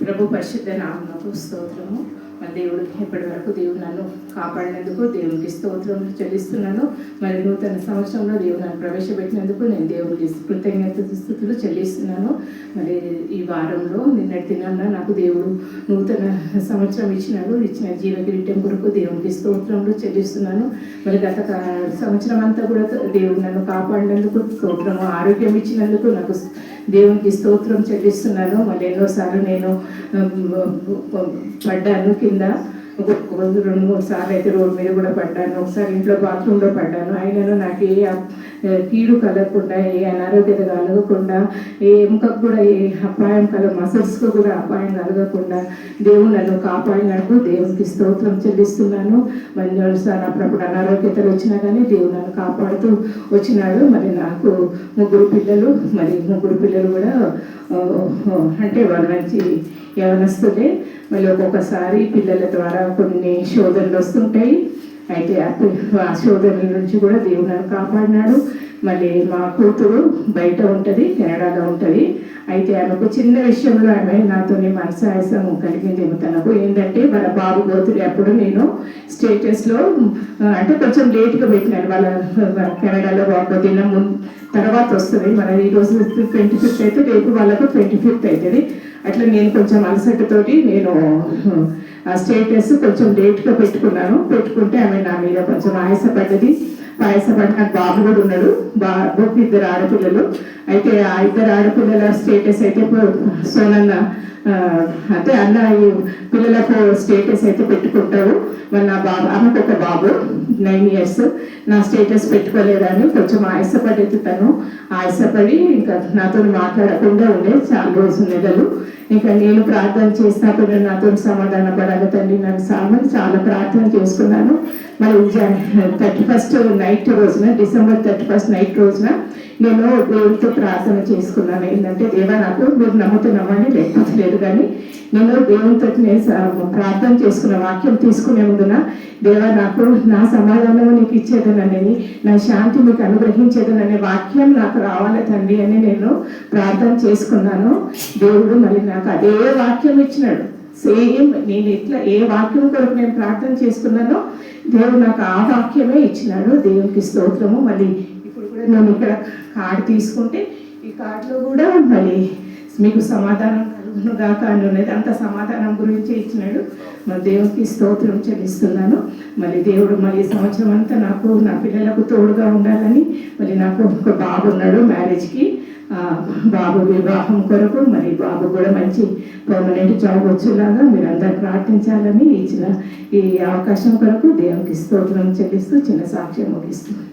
ప్రభు పరిశుద్ధ నామమునకు స్తోత్రము. మరి దేవుడు ఇప్పటి వరకు దేవుడు నన్ను కాపాడినందుకు దేవునికి స్తోత్రం చెల్లిస్తున్నాను. మరి నూతన సంవత్సరంలో దేవుడు నన్ను ప్రవేశపెట్టినందుకు నేను దేవునికి కృతజ్ఞత స్తుతులు చెల్లిస్తున్నాను. మరి ఈ వారంలో నిన్నటి దినాన నాకు దేవుడు నూతన సంవత్సరం ఇచ్చిన జీవ కిరీటం కొరకు దేవునికి స్తోత్రంలో చెల్లిస్తున్నాను. మరి గత సంవత్సరం అంతా కూడా దేవుడు నన్ను కాపాడినందుకు స్తోత్రము, ఆరోగ్యం ఇచ్చినందుకు నాకు దేవునికి స్తోత్రం చెల్లిస్తున్నాను. మళ్ళీ ఎన్నోసార్లు నేను పడ్డాను కింద, 2-3 సార్లు అయితే రోడ్డు మీద కూడా పడ్డాను, ఒకసారి ఇంట్లో బాత్రూంలో పడ్డాను. అయినను నాకు ఏ కీడు కలగకుండా, ఏ అనారోగ్యత కలగకుండా, ఏ ఎముకకు కూడా ఏ అపాయం మసిల్స్కు కూడా అపాయం కలగకుండా దేవుడు నన్ను కాపాడినందుకు దేవునికి స్తోత్రం చెల్లిస్తున్నాను. మరి సార్ అప్పుడప్పుడు అనారోగ్యతలు వచ్చినా కానీ దేవుడు నన్ను కాపాడుతూ వచ్చినాడు. మరి నాకు 3 పిల్లలు, మరి 3 పిల్లలు కూడా అంటే వాళ్ళు మంచి యవనస్తులే. మళ్ళీ ఒక్కొక్కసారి పిల్లల ద్వారా కొన్ని శోధనలు వస్తుంటాయి. అయితే ఆ శోధనల నుంచి కూడా దేవుడు నన్ను కాపాడినాడు. మళ్ళీ మా కూతురు బయట ఉంటుంది, కెనడాలో ఉంటుంది. అయితే ఆమెకు చిన్న విషయంలో ఆమె నాతో మనసాయసం కలిగింది. తనకు ఏంటంటే వాళ్ళ బాబు బర్త్డే అప్పుడు నేను స్టేటస్లో అంటే కొంచెం లేట్గా పెట్టినాను. వాళ్ళ కెనడాలో ఒక దినం తర్వాత వస్తుంది. మన ఈరోజు 25th అయితే రేపు వాళ్ళకు 25th అవుతుంది. అట్లా నేను కొంచెం అలసటతోటి నేను ఆ స్టేటస్ కొంచెం లేట్గా పెట్టుకుంటే ఆమె నా మీద కొంచెం ఆయాసపడ్డది. నాకు బాబు కూడా ఉన్నాడు, బాబుకి 2 ఆడపిల్లలు. అయితే ఆ 2 ఆడపిల్లల స్టేటస్ అయితే సోనన్న అంటే అన్న ఈ పిల్లలకు స్టేటస్ అయితే పెట్టుకుంటారు. మరి నా బాబు, ఆమెకు ఒక బాబు 9 years, నా స్టేటస్ పెట్టుకోలేదని కొంచెం ఆయాసపడేది. తను ఆయాసపడి ఇంకా నాతో మాట్లాడకుండా ఉండే చాలా రోజులు, నెలలు. ఇంకా నేను ప్రార్థన చేసినప్పుడు నాతో సమాధాన పడాలి తండ్రి, నన్ను చాలా ప్రార్థన చేసుకున్నాను. మరి 31st నైట్ రోజున, December 31st నైట్ రోజున నేను దేవుడితో ప్రార్థన చేసుకున్నాను. ఏంటంటే దేవా, నాకు మీరు నమ్ముతున్నామని లేకపోతే లేదు, కానీ నేను దేవునితో ప్రార్థన చేసుకున్న వాక్యం తీసుకునే ముందున దేవా, నాకు నా సమాధానం నీకు ఇచ్చేదనని, నా శాంతి మీకు అనుగ్రహించేదననే వాక్యం నాకు రావాలి తండ్రి అని నేను ప్రార్థన చేసుకున్నాను. దేవుడు మరి నాకు అదే వాక్యం ఇచ్చినాడు. సేమ్ నేను ఎట్లా ఏ వాక్యం కొరకు నేను ప్రార్థన చేసుకున్నానో దేవుడు నాకు ఆ వాక్యమే ఇచ్చినాడు. దేవునికి స్తోత్రము. మళ్ళీ ఇప్పుడు కూడా నేను ఇక్కడ కార్డు తీసుకుంటే ఈ కార్డులో కూడా మళ్ళీ మీకు సమాధానం కలుగును గాక అని ఉన్నది. అంత సమాధానం గురించి ఇచ్చినాడు. మరి దేవునికి స్తోత్రం చెల్లిస్తున్నాను. మళ్ళీ దేవుడు మళ్ళీ సంవత్సరం అంతా నాకు, నా పిల్లలకు తోడుగా ఉండాలని, మళ్ళీ నాకు ఒక బాబు ఉన్నాడు మ్యారేజ్కి. బాబు వివాహం కొరకు, మరి బాబు కూడా మంచి పర్మనెంట్ జాబ్ వచ్చేలాగా మీరందరూ ప్రార్థించాలని ఇచ్చిన ఈ అవకాశం కొరకు దేవునికి స్తోత్రం చెల్లిస్తూ చిన్న సాక్ష్యం ముగిస్తున్నాను.